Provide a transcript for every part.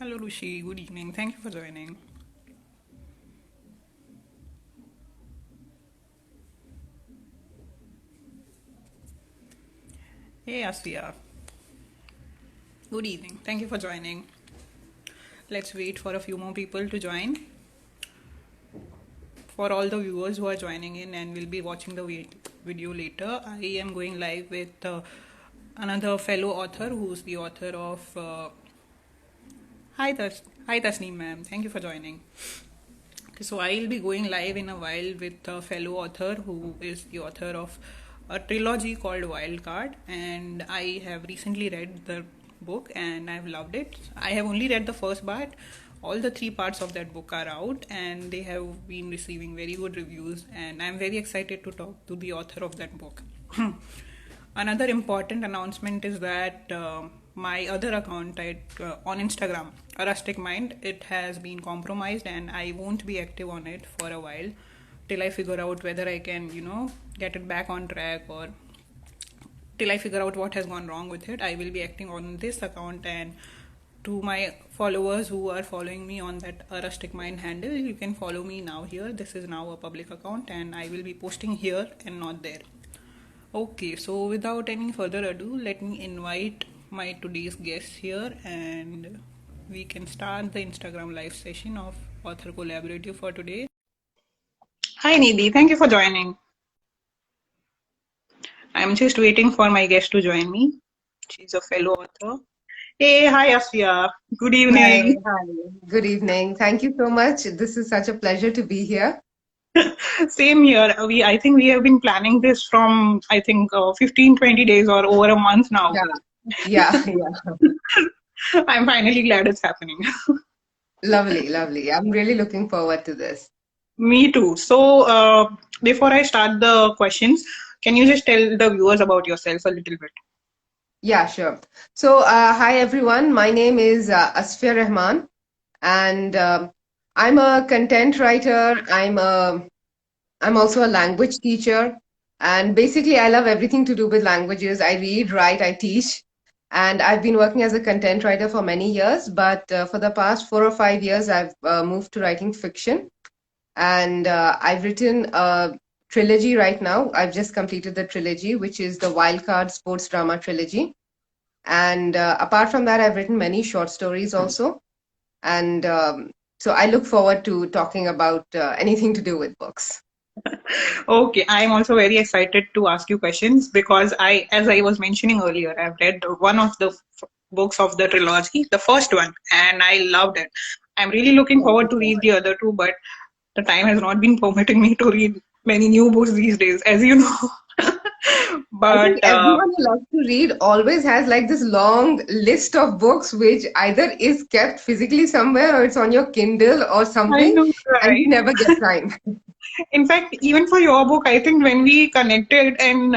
Hello, Rushi. Good evening. Thank you for joining. Hey, Asya. Good evening. Thank you for joining. Let's wait for a few more people to join. For all the viewers who are joining in and will be watching the video later, I am going live with another fellow author who's the author of. Hi, Tasneem, ma'am. Thank you for joining. Okay, so I'll be going live in a while with a fellow author who is the author of a trilogy called Wildcard, and I have recently read the book and I've loved it. I have only read the first part. All the three parts of that book are out and they have been receiving very good reviews, and I'm very excited to talk to the author of that book. Another important announcement is that my other account on Instagram, A Rustic Mind, it has been compromised and I won't be active on it for a while till I figure out whether I can, get it back on track, or till I figure out what has gone wrong with it. I will be acting on this account, and to my followers who are following me on that A Rustic Mind handle, you can follow me now here. This is now a public account and I will be posting here and not there. Okay, so without any further ado, let me invite my today's guest here and we can start the Instagram live session of Author Collaborative for today. Hi Nidhi, thank you for joining. I'm just waiting for my guest to join me. She's a fellow author. Hey, hi Asya. Good Hi, evening. hi. Good evening. Thank you so much. This is such a pleasure to be here. Same here. I think we have been planning this from, 15, 20 days or over a month now. Yeah, yeah, yeah. I'm finally glad it's happening. Lovely, lovely. I'm really looking forward to this. Me too. So, before I start the questions, can you just tell the viewers about yourself a little bit? Yeah, sure. So, hi everyone. My name is Asfia Rahman, and I'm a content writer. I'm also a language teacher, and basically, I love everything to do with languages. I read, write, I teach, and I've been working as a content writer for many years. But for the past 4 or 5 years, I've moved to writing fiction. And I've written a trilogy right now. I've just completed the trilogy, which is the Wildcard Sports Drama Trilogy. And apart from that, I've written many short stories also. And so I look forward to talking about anything to do with books. Okay, I'm also very excited to ask you questions because as I was mentioning earlier, I've read one of the books of the trilogy, the first one, and I loved it. I'm really looking Thank forward you to so read much. the other two, but the time has not been permitting me to read many new books these days, as you know. I think But everyone who loves to read always has like this long list of books which either is kept physically somewhere or it's on your Kindle or I something, know, and you right? never get time. In fact, even for your book, I think when we connected and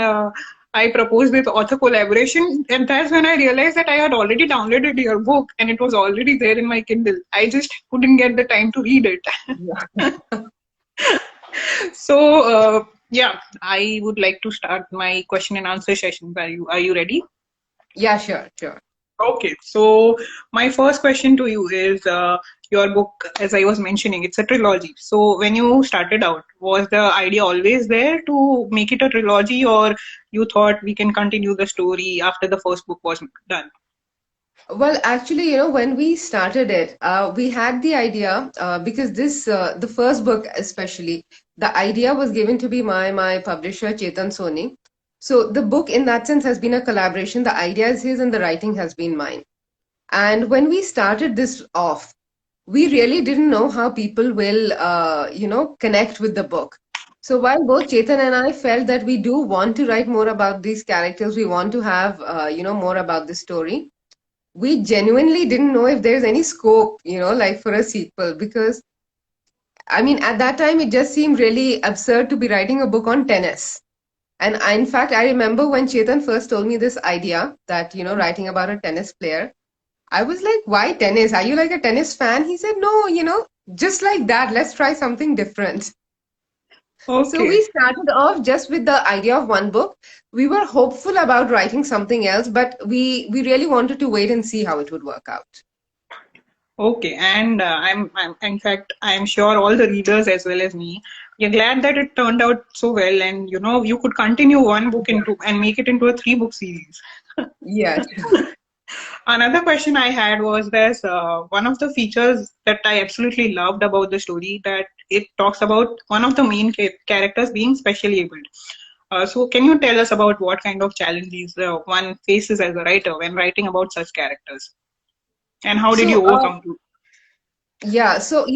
I proposed this author collaboration, and that's when I realized that I had already downloaded your book and it was already there in my Kindle. I just couldn't get the time to read it. So, yeah, I would like to start my question and answer session. Are you ready? Yeah, sure, sure. Okay, so my first question to you is your book, as I was mentioning, it's a trilogy. So when you started out, was the idea always there to make it a trilogy, or you thought we can continue the story after the first book was done? Well, actually, when we started it, we had the idea because the first book especially, the idea was given to be my publisher Chetan Soni. So the book, in that sense, has been a collaboration. The idea is his, and the writing has been mine. And when we started this off, we really didn't know how people will, connect with the book. So while both Chetan and I felt that we do want to write more about these characters, we want to have, more about the story, we genuinely didn't know if there's any scope, like for a sequel, because I mean, at that time, it just seemed really absurd to be writing a book on tennis. And in fact, I remember when Chetan first told me this idea that, writing about a tennis player, I was like, why tennis? Are you like a tennis fan? He said, no, just like that, let's try something different. So we Okay. started off just with the idea of one book. We were hopeful about writing something else, but we really wanted to wait and see how it would work out. Okay, and in fact, I'm sure all the readers as well as me, we're glad that it turned out so well, and you could continue one book into and make it into a three-book series. Yes. Another question I had was there's one of the features that I absolutely loved about the story that it talks about one of the main characters being specially abled. So, can you tell us about what kind of challenges one faces as a writer when writing about such characters, and how did So, you overcome to? yeah, so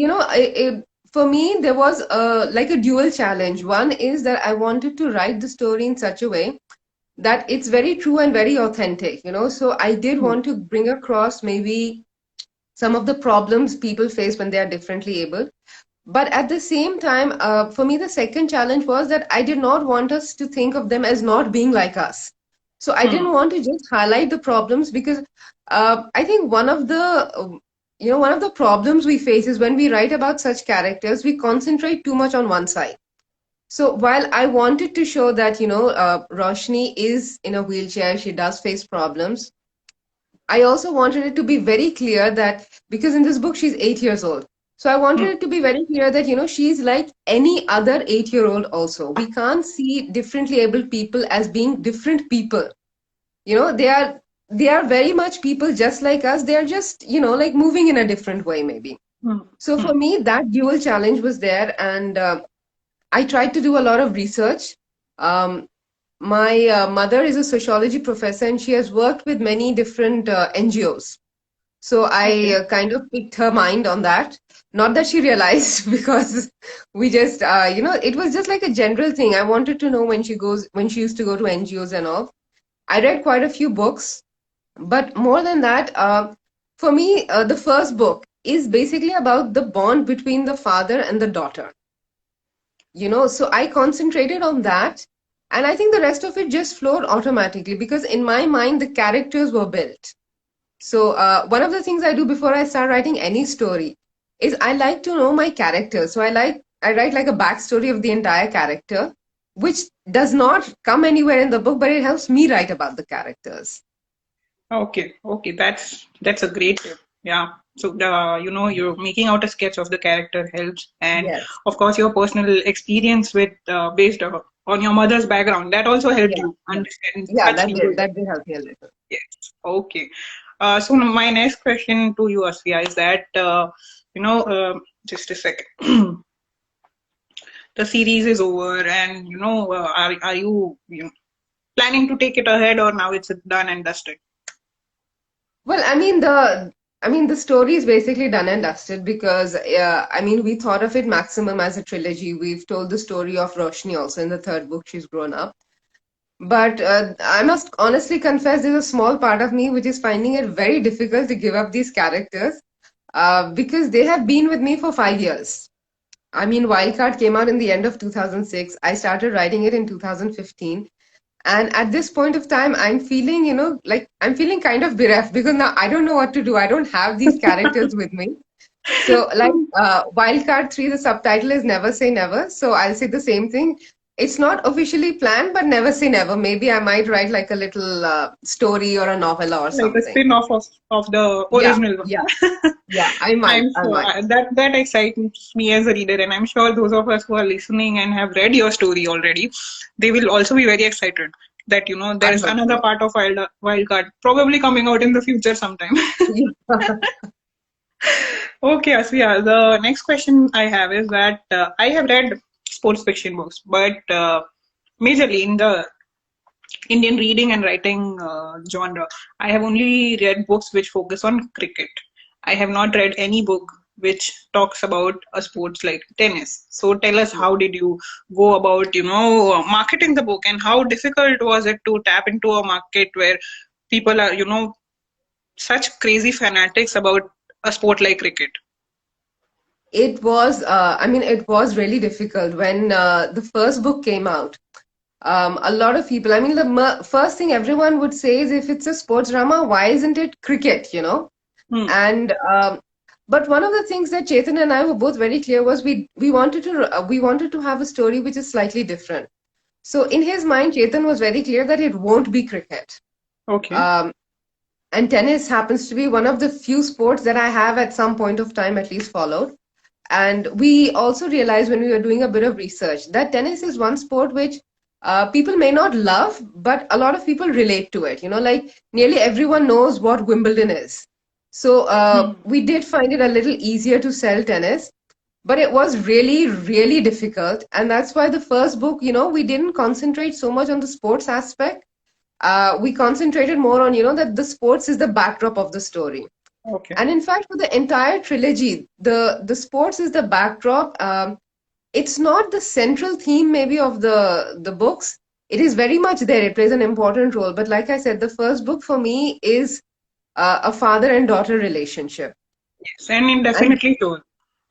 for me there was like a dual challenge. One is that I wanted to write the story in such a way that it's very true and very authentic, So I did Hmm. want to bring across maybe some of the problems people face when they are differently able. But at the same time, for me, the second challenge was that I did not want us to think of them as not being like us. So I Hmm. didn't want to just highlight the problems because I think one of the problems we face is when we write about such characters, we concentrate too much on one side. So while I wanted to show that, Roshni is in a wheelchair, she does face problems. I also wanted it to be very clear that because in this book she's 8 years old. So I wanted Hmm. it to be very clear that, she's like any other 8 year old also. We can't see differently abled people as being different people. They are very much people just like us. They are just, like moving in a different way, maybe. Hmm. So Hmm. for me, that dual challenge was there. And I tried to do a lot of research. Um, my mother is a sociology professor and she has worked with many different NGOs. So I Okay. kind of picked her mind on that. Not that she realized, because we just, it was just like a general thing. I wanted to know when she used to go to NGOs and all. I read quite a few books, but more than that, for me, the first book is basically about the bond between the father and the daughter. So I concentrated on that. And I think the rest of it just flowed automatically because in my mind, the characters were built. So, one of the things I do before I start writing any story is I like to know my characters. So, I write like a backstory of the entire character, which does not come anywhere in the book, but it helps me write about the characters. Okay, okay, that's a great tip. Yeah. So you're making out a sketch of the character helps, and Yes. of course your personal experience with based on your mother's background that also helped Yeah. you Yeah. understand Yeah. such That did. heroes. That did help me a little. Yes. Okay. So my next question to you, Asfiya, is that just a second. The series is over, and are you planning to take it ahead, or now it's done and dusted? Well, I mean, the story is basically done and dusted because, we thought of it maximum as a trilogy. We've told the story of Roshni also in the third book. She's grown up. But I must honestly confess, there's a small part of me which is finding it very difficult to give up these characters because they have been with me for 5 years. I mean, Wildcard came out in the end of 2006. I started writing it in 2015. And at this point of time, I'm feeling, like I'm feeling kind of bereft because now I don't know what to do. I don't have these characters with me. So, like Wildcard 3, the subtitle is Never Say Never. So, I'll say the same thing. It's not officially planned, but never say never. Maybe I might write like a little story or a novella or Like a something. spin-off of the Yeah, original one. yeah, yeah. I might. I'm I sure might. that excites me as a reader, and I'm sure those of us who are listening and have read your story already, they will also be very excited that I there's hope another so. part of Wildcard probably coming out in the future sometime. Okay, Asviya, the next question I have is that I have read sports fiction books, but majorly in the Indian reading and writing genre. I have only read books which focus on cricket. I have not read any book which talks about a sports like tennis. So tell us, how did you go about, marketing the book, and how difficult was it to tap into a market where people are, such crazy fanatics about a sport like cricket? It was really difficult when the first book came out. A lot of people, first thing everyone would say is if it's a sports drama, why isn't it cricket? Hmm. And but one of the things that Chetan and I were both very clear was we wanted to have a story which is slightly different. So in his mind, Chetan was very clear that it won't be cricket. Okay. Um, And tennis happens to be one of the few sports that I have at some point of time at least followed. And we also realized when we were doing a bit of research that tennis is one sport which people may not love, but a lot of people relate to it. You know, like nearly everyone knows what Wimbledon is. So we did find it a little easier to sell tennis, but it was really, really difficult. And that's why the first book, we didn't concentrate so much on the sports aspect. We concentrated more on, that the sports is the backdrop of the story. Okay. And in fact, for the entire trilogy, the sports is the backdrop. It's not the central theme maybe of the books. It is very much there. It plays an important role. But like I said, the first book for me is a father and daughter relationship. Yes, and it And definitely shows.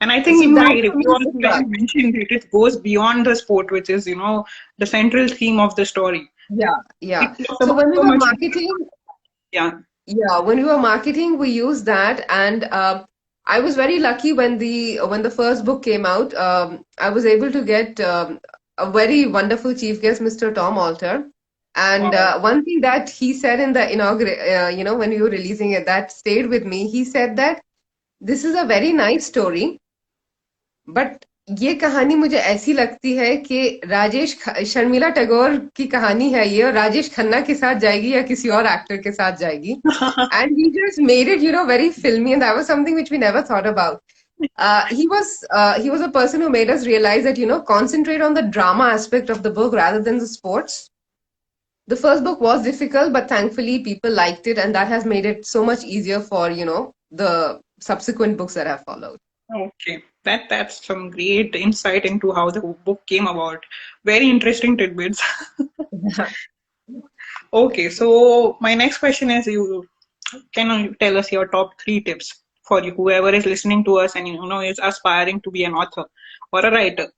And I think so in my that for me review is also the I crux. mentioned that it goes beyond the sport, which is, the central theme of the story. Yeah, It yeah. talks So about when we so were much. marketing, Yeah. yeah, when we were marketing, we used that, and I was very lucky when the first book came out. I was able to get a very wonderful chief guest, Mr. Tom Alter. And Wow. one thing that he said in the inaugural, when we were releasing it, that stayed with me. He said that this is a very nice story, but ये कहानी मुझे ऐसी लगती है कि शर्मिला टैगोर की कहानी है ये और राजेश खन्ना के साथ जाएगी या किसी और एक्टर के साथ जाएगी and he just made it very filmy, and that was something which we never thought about. He was a person who made us realize that concentrate on the drama aspect of the book rather than the sports. The first book was difficult, but thankfully people liked it, and that has made it so much easier for the subsequent books that have followed. Okay. That's some great insight into how the book came about. Very interesting tidbits. Okay, so my next question is, you can you tell us your top three tips for you, whoever is listening to us and is aspiring to be an author or a writer.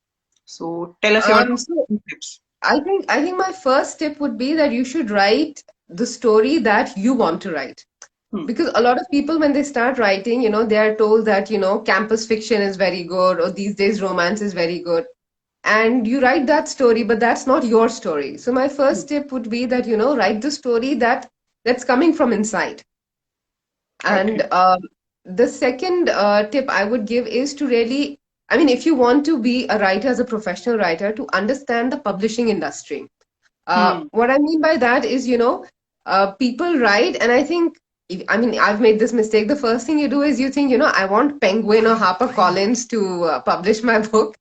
So tell us your top So three tips. I think my first tip would be that you should write the story that you want to write. Hmm. Because a lot of people, when they start writing, they are told that, campus fiction is very good, or these days romance is very good. And you write that story, but that's not your story. So my first tip would be that, write the story that's coming from inside. And Okay. the second tip I would give is to really, I mean, if you want to be a writer as a professional writer, to understand the publishing industry. Hmm. What I mean by that is, people write, and I think, I mean, I've made this mistake. The first thing you do is you think, I want Penguin or HarperCollins to publish my book.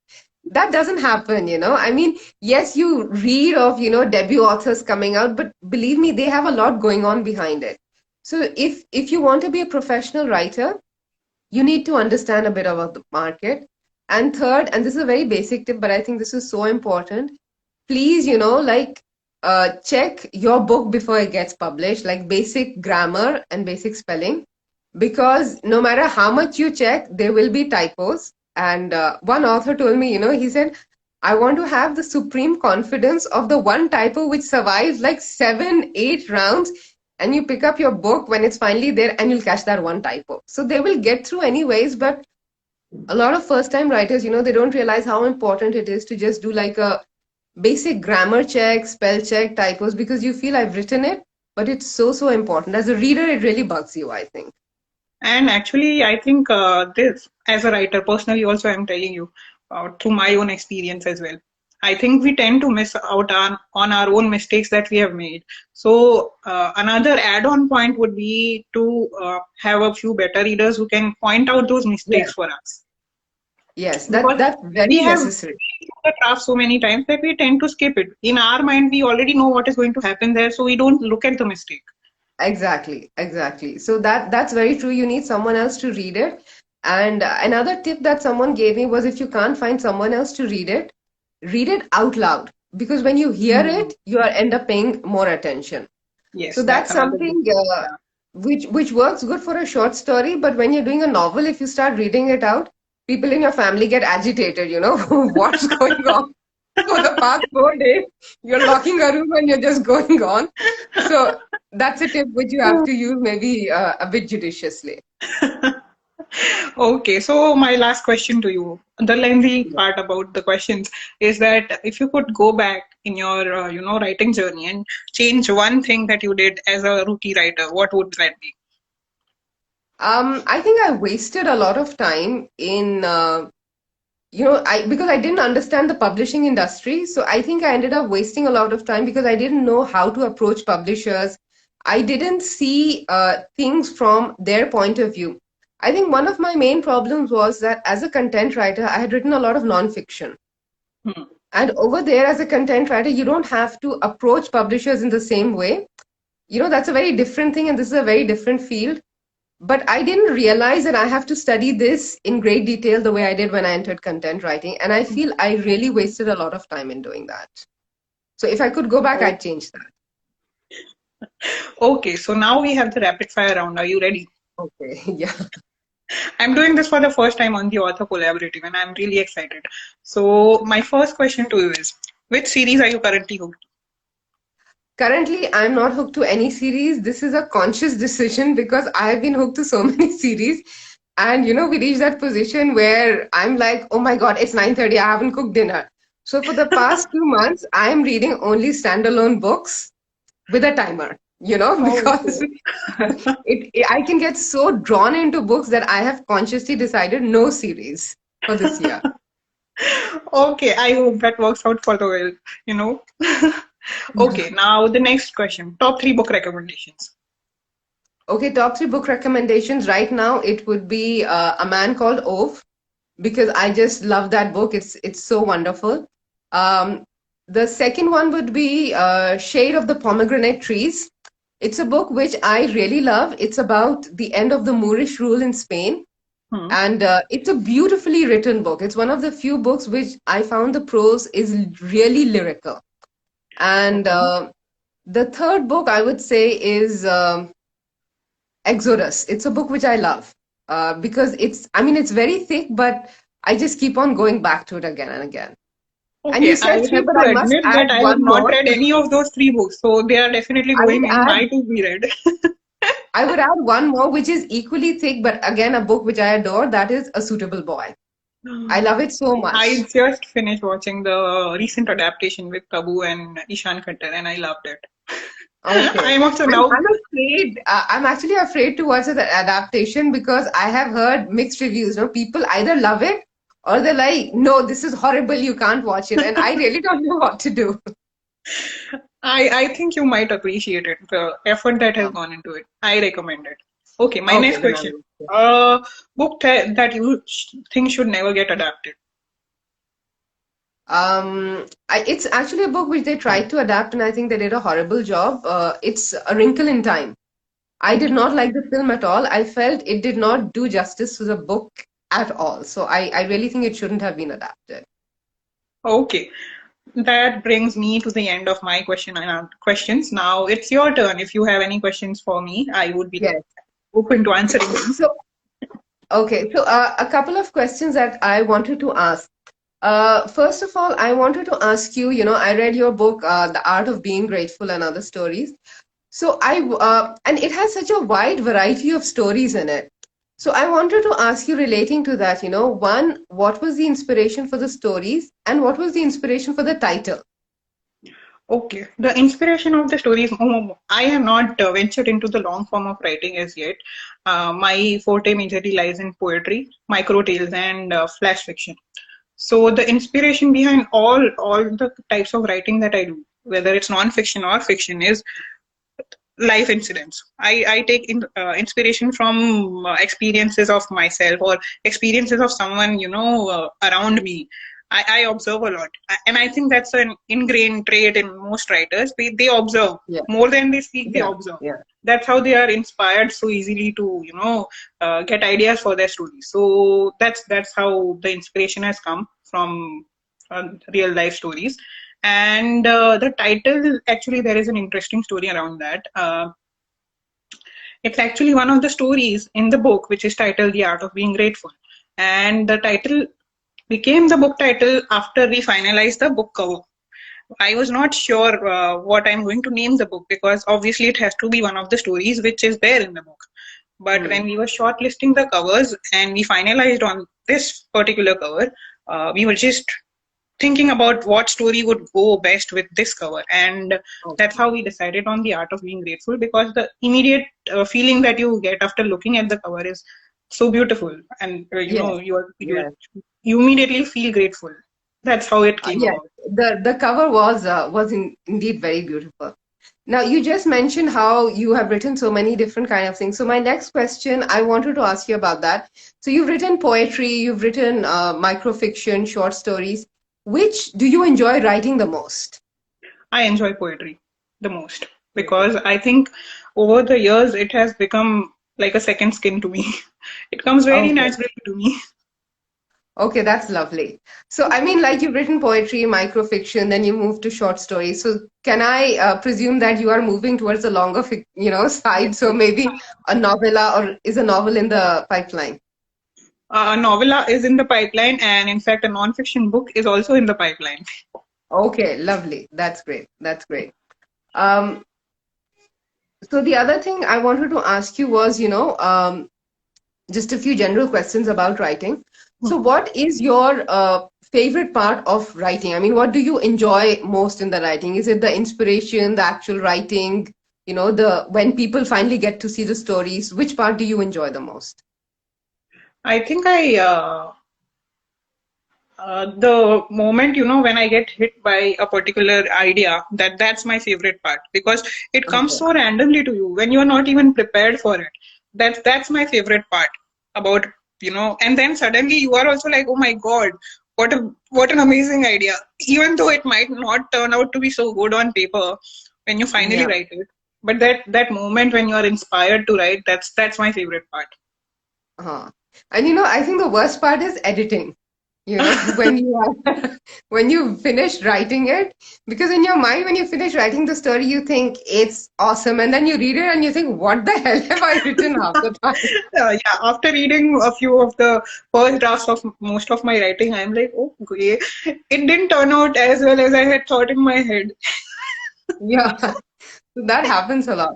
That doesn't happen. I mean, yes, you read of, debut authors coming out, but believe me, they have a lot going on behind it. So if you want to be a professional writer, you need to understand a bit about the market. And third, and this is a very basic tip, but I think this is so important, please, check your book before it gets published, like basic grammar and basic spelling, because no matter how much you check, there will be typos. And one author told me, he said, I want to have the supreme confidence of the one typo which survives like 7, 8 rounds, and you pick up your book when it's finally there and you'll catch that one typo. So they will get through anyways, but a lot of first time writers, they don't realize how important it is to just do like a basic grammar check, spell check, typos, because you feel I've written it, but it's so, so important. As a reader, it really bugs you, I think. And actually, I think this, as a writer, personally, also, I'm telling you through my own experience as well. I think we tend to miss out on our own mistakes that we have made. So, another add on point would be to have a few beta readers who can point out those Yes, mistakes for us. yes, Because that's we very have necessary. read through the draft so many times that we tend to skip it. In our mind, we already know what is going to happen there, so we don't look at the mistake. Exactly, exactly. So that's very true. You need someone else to read it. And another tip that someone gave me was if you can't find someone else to read it out loud. Because when you hear Hmm. it, you are end up paying more attention. Yes, So that's that's another good something tip. Yeah. which works good for a short story, but when you're doing a novel, if you start reading it out, people in your family get agitated, what's going on? For the past 4 days, you're locking a room and you're just going on. So that's a tip which you have to use maybe a bit judiciously. Okay, so my last question to you, the lengthy part about the questions is that if you could go back in your, writing journey and change one thing that you did as a rookie writer, what would that be? I think I wasted a lot of time in because I didn't understand the publishing industry. So I think I ended up wasting a lot of time because I didn't know how to approach publishers. I didn't see things from their point of view. I think one of my main problems was that as a content writer, I had written a lot of nonfiction. Hmm. And over there, as a content writer, you don't have to approach publishers in the same way. That's a very different thing, and this is a very different field. But I didn't realize that I have to study this in great detail the way I did when I entered content writing. And I feel I really wasted a lot of time in doing that. So if I could go back, Oh, I'd change that. okay, so now we have the rapid fire round. Are you ready? Okay. Yeah. I'm doing this for the first time on the author collaborative, and I'm really excited. So my first question to you is, which series are you currently hooked? Currently, I'm not hooked to any series. This is a conscious decision because I've been hooked to so many series. And we reach that position where I'm like, oh my God, it's 9:30. I haven't cooked dinner. So for the past 2 months, I'm reading only standalone books with a timer, Oh, because I can get so drawn into books that I have consciously decided no series for this year. okay, I hope that works out for the well, you know. Okay, now the next question. Top three book recommendations. Okay, top three book recommendations right now. It would be A Man Called Ove, because I just love that book. It's so wonderful. Um, the second one would be Shade of the Pomegranate Trees. It's a book which I really love. It's about the end of the Moorish rule in Spain. Hmm. And it's a beautifully written book. It's one of the few books which I found the prose is really lyrical. And Okay. the third book I would say is Exodus. It's a book which I love because it's very thick, but I just keep on going back to it again and again. And you Okay, I said three, have but to I must admit add that I have one not more. read any of those three books, so they are definitely I would going in add my to be read. I would add one more, which is equally thick, but again a book which I adore. That is A Suitable Boy. I love it so I much. just finished watching the recent adaptation with Tabu and Ishan Khattar, and I loved it. Okay. I'm also I'm, now. I'm afraid, I'm actually afraid to watch the adaptation because I have heard mixed reviews. People either love it or they're like, no, this is horrible, you can't watch it. And I really don't know what to do. I think you might appreciate it, the effort that has gone into it. I recommend it. Okay, my Okay, next then I question. will. Book that you think should never get adapted. It's actually a book which they tried to adapt, and I think they did a horrible job. It's A Wrinkle in Time. I did not like the film at all. I felt it did not do justice to the book at all. So I really think it shouldn't have been adapted. Okay, that brings me to the end of my questions. Now it's your turn. If you have any questions for me, I would be Yes. open to answering them. So, okay. So, a couple of questions that I wanted to ask. First of all, I wanted to ask you, I read your book, The Art of Being Grateful and Other Stories. And it has such a wide variety of stories in it. So I wanted to ask you relating to that, one, what was the inspiration for the stories and what was the inspiration for the title? Okay, the inspiration of the stories. I have not ventured into the long form of writing as yet. My forte majorly lies in poetry, micro tales, and flash fiction. So the inspiration behind all the types of writing that I do, whether it's non-fiction or fiction, is life incidents. I take inspiration from experiences of myself or experiences of someone around me. I observe a lot, and I think that's an ingrained trait in most writers. They observe Yeah, more than they speak. They yeah, observe. yeah. That's how they are inspired so easily to get ideas for their stories. So that's how the inspiration has come from real life stories. And the title, actually, there is an interesting story around that. It's actually one of the stories in the book, which is titled The Art of Being Grateful. And the title became the book title after we finalized the book cover. I was not sure what I'm going to name the book because obviously it has to be one of the stories which is there in the book. But Hmm. when we were shortlisting the covers and we finalized on this particular cover, we were just thinking about what story would go best with this cover, and that's Okay. how we decided on The Art of Being Grateful, because the immediate feeling that you get after looking at the cover is so beautiful, and Yes. you Yes. you immediately feel grateful. That's how it came Yes. about. The cover was indeed very beautiful. Now, you just mentioned how you have written so many different kind of things. So my next question, I wanted to ask you about that. So you've written poetry, you've written microfiction, short stories. Which do you enjoy writing the most? I enjoy poetry the most Okay. because I think over the years it has become like a second skin to me. It comes very Okay. naturally to me. Okay, that's lovely. So, I mean, like you've written poetry, microfiction, then you moved to short stories. So, can I presume that you are moving towards the longer, side? So maybe a novella, or is a novel in the pipeline? A novella is in the pipeline, and in fact, a non-fiction book is also in the pipeline. Okay, lovely. That's great. That's great. Um, so the other thing I wanted to ask you was, just a few general questions about writing. So, what is your favorite part of writing? I mean, what do you enjoy most in the writing? Is it the inspiration, the actual writing, the when people finally get to see the stories? Which part do you enjoy the most? I think the moment when I get hit by a particular idea, that's my favorite part, because it comes Okay. so randomly to you when you are not even prepared for it. That's my favorite part about, and then suddenly you are also like, oh my god, what an amazing idea, even though it might not turn out to be so good on paper when you finally Yeah. write it. But that moment when you are inspired to write, that's my favorite part. Uh-huh. And I think the worst part is editing. When you are when you finish writing it, because in your mind, when you finish writing the story, you think it's awesome, and then you read it and you think, what the hell have I written half the time? Yeah, after reading a few of the first drafts of most of my writing, I'm like, oh, okay, it didn't turn out as well as I had thought in my head. Yeah, so that happens a lot.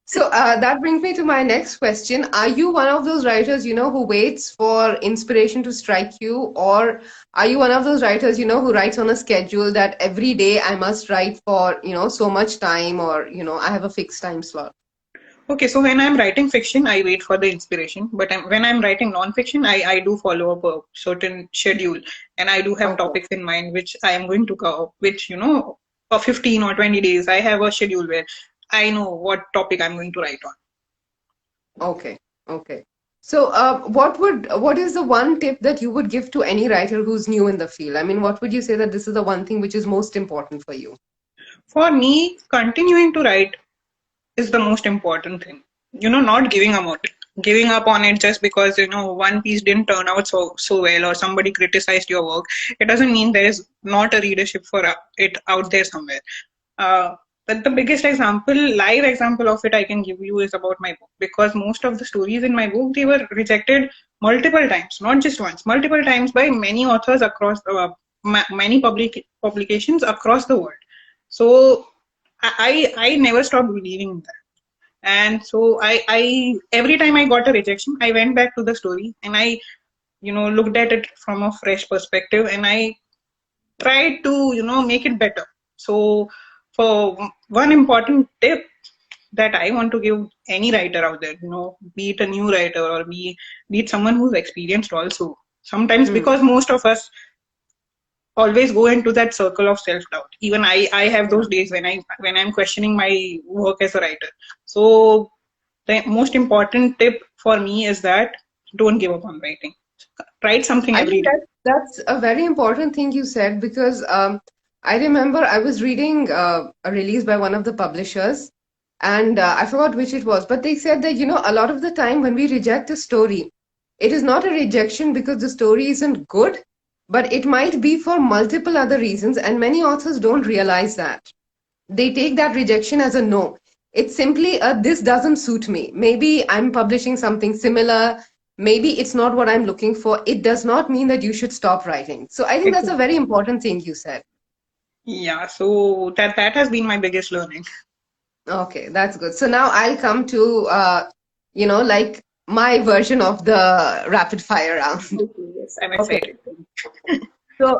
So that brings me to my next question. Are you one of those writers, who waits for inspiration to strike you, or are you one of those writers, who writes on a schedule that every day I must write for, so much time, or, I have a fixed time slot? Okay, so when I'm writing fiction, I wait for the inspiration. But when I'm writing non-fiction, I do follow up a certain schedule, and I do have Okay. topics in mind which I am going to cover, which, for 15 or 20 days, I have a schedule where I know what topic I'm going to write on. Okay, okay. So, what is the one tip that you would give to any writer who's new in the field? I mean, what would you say that this is the one thing which is most important for you? For me, continuing to write is the most important thing. Not giving up on it just because one piece didn't turn out so well, or somebody criticized your work. It doesn't mean there is not a readership for it out there somewhere. Uh, but the biggest live example of it I can give you is about my book, because most of the stories in my book, they were rejected multiple times, not just once, multiple times by many authors across many publications across the world. So I never stopped believing in that. And so I every time I got a rejection, I went back to the story and I, looked at it from a fresh perspective, and I tried to, make it better. So for one important tip that I want to give any writer out there, be it a new writer or be it someone who's experienced also. Sometimes, Hmm. because most of us always go into that circle of self doubt. Even I have Yeah. those days when I'm questioning my work as a writer. So the most important tip for me is that don't give up on writing. Write something I every think day. that's a very important thing you said because I remember I was reading a release by one of the publishers, and I forgot which it was, but they said that a lot of the time when we reject a story, it is not a rejection because the story isn't good, but it might be for multiple other reasons, and many authors don't realize that. They take that rejection as a no. It's simply a this doesn't suit me. Maybe I'm publishing something similar. Maybe it's not what I'm looking for. It does not mean that you should stop writing. So I think that's a very Exactly. important thing you said. Yeah, so that has been my biggest learning. Okay, that's good. So now I'll come to, like my version of the rapid fire round. Yes, I'm Okay. excited. So,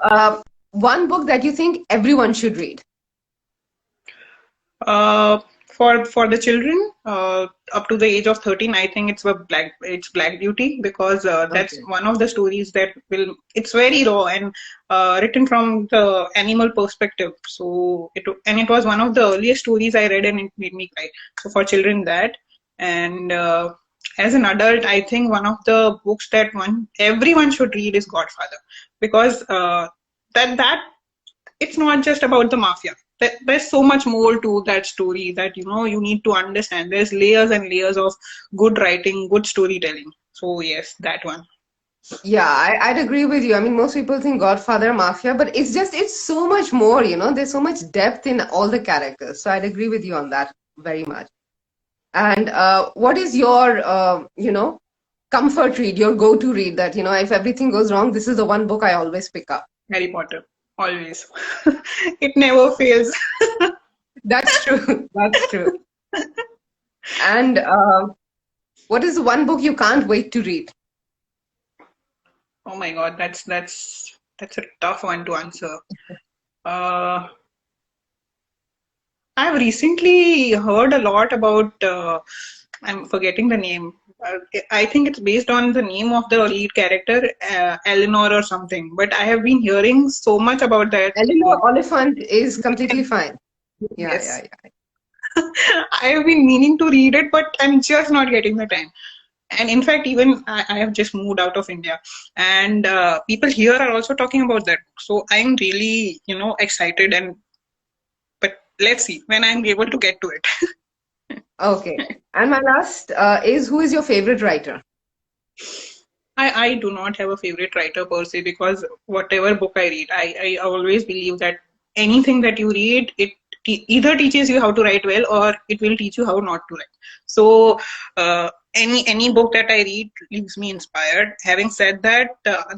one book that you think everyone should read. For the children up to the age of 13, I think it's Black Beauty, because that's Okay. one of the stories that will it's very raw and written from the animal perspective. So it was one of the earliest stories I read, and it made me cry. So for children, that. And as an adult, I think one of the books that one everyone should read is Godfather, because that it's not just about the mafia. There's so much more to that story that you need to understand. There's layers and layers of good writing, good storytelling. So yes, that one. Yeah, I'd agree with you. I mean, most people think Godfather, Mafia, but it's so much more, there's so much depth in all the characters. So I'd agree with you on that very much. And what is your, comfort read, your go-to read that, if everything goes wrong, this is the one book I always pick up. Harry Potter, always. It never fails. That's true. That's true. And what is the one book you can't wait to read? Oh my God, that's a tough one to answer. Uh, I've recently heard a lot about. I'm forgetting the name. I think it's based on the name of the lead character, Eleanor or something. But I have been hearing so much about that Eleanor book. Oliphant is completely fine. Yeah, Yes, yeah, yeah. I have been meaning to read it, but I'm just not getting the time. And in fact, even I have just moved out of India, and people here are also talking about that. So I'm really, excited. And but let's see when I'm able to get to it. Okay. And my last is who is your favorite writer? I do not have a favorite writer per se, because whatever book I read, I always believe that anything that you read, it either teaches you how to write well, or it will teach you how not to write. So any book that I read leaves me inspired. Having said that,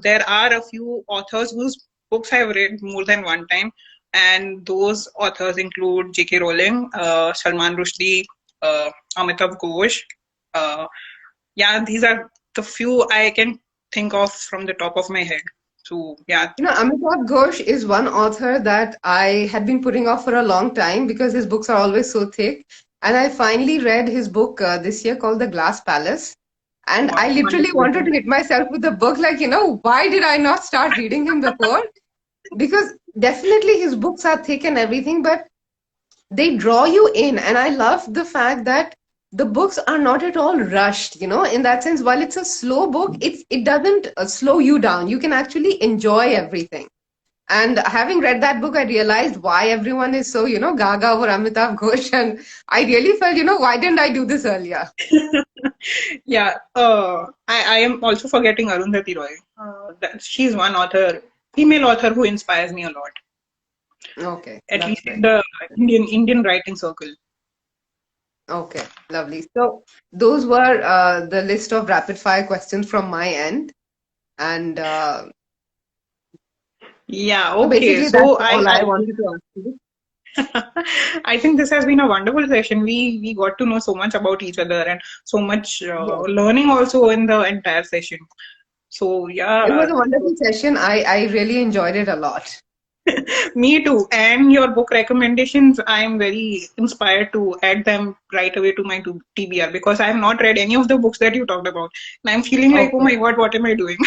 there are a few authors whose books I've read more than one time, and those authors include J.K. Rowling, Salman Rushdie, Amitav Ghosh. Uh, yeah, these are the few I can think of from the top of my head. So yeah, Amitav Ghosh is one author that I had been putting off for a long time because his books are always so thick. And I finally read his book this year called The Glass Palace. And wow, I literally wonderful. wanted to hit myself with the book, like, why did I not start reading him before? Because definitely his books are thick and everything, but they draw you in. And I love the fact that the books are not at all rushed, in that sense. While it's a slow book, it doesn't slow you down. You can actually enjoy everything. And having read that book, I realized why everyone is so, gaga over Amitav Ghosh. And I really felt, why didn't I do this earlier? Yeah, I am also forgetting Arundhati Roy. She's one author, female author, who inspires me a lot, Okay, at that's least in great. the Indian writing circle. Okay, lovely. So those were the list of rapid fire questions from my end. And Yeah, so okay. basically, that's So all I wanted to ask you. I think this has been a wonderful session. We got to know so much about each other, and so much Yes, learning also in the entire session. So yeah, it was a wonderful session. I really enjoyed it a lot. me too. And your book recommendations, I am very inspired to add them right away to my TBR, because I have not read any of the books that you talked about. And I'm feeling like, oh Okay. my God, what am I doing?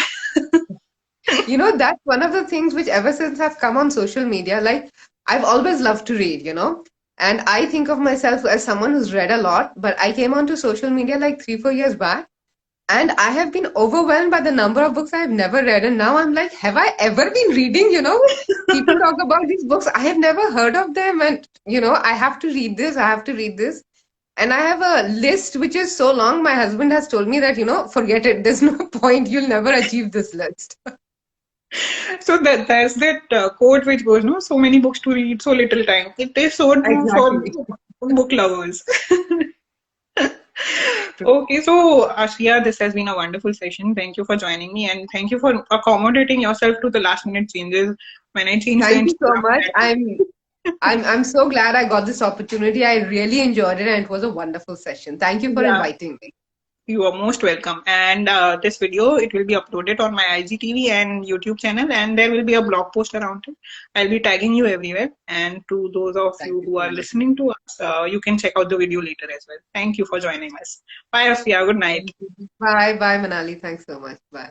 That's one of the things which ever since I've come on social media, like I've always loved to read, and I think of myself as someone who's read a lot, but I came onto social media like 3, 4 years back, and I have been overwhelmed by the number of books I've never read. And now I'm like, have I ever been reading? People talk about these books. I have never heard of them. And, I have to read this. I have to read this. And I have a list which is so long. My husband has told me that, forget it. There's no point. You'll never achieve this list. So there's that quote which goes, no, so many books to read, so little time. It is so true for Exactly. book lovers. True. Okay, so Ashia, this has been a wonderful session. Thank you for joining me, and thank you for accommodating yourself to the last minute changes when I changed the Thank you so Instagram much. tag. I'm so glad I got this opportunity. I really enjoyed it and it was a wonderful session. Thank you for Yeah, inviting me. You are most welcome. And this video, it will be uploaded on my IGTV and YouTube channel, and there will be a blog post around it. I'll be tagging you everywhere. And to those of Thank you you who so are much. listening to us, you can check out the video later as well. Thank you for joining us. Bye, Afia. Good night. Thank you. Bye, bye, Manali. Thanks so much. Bye.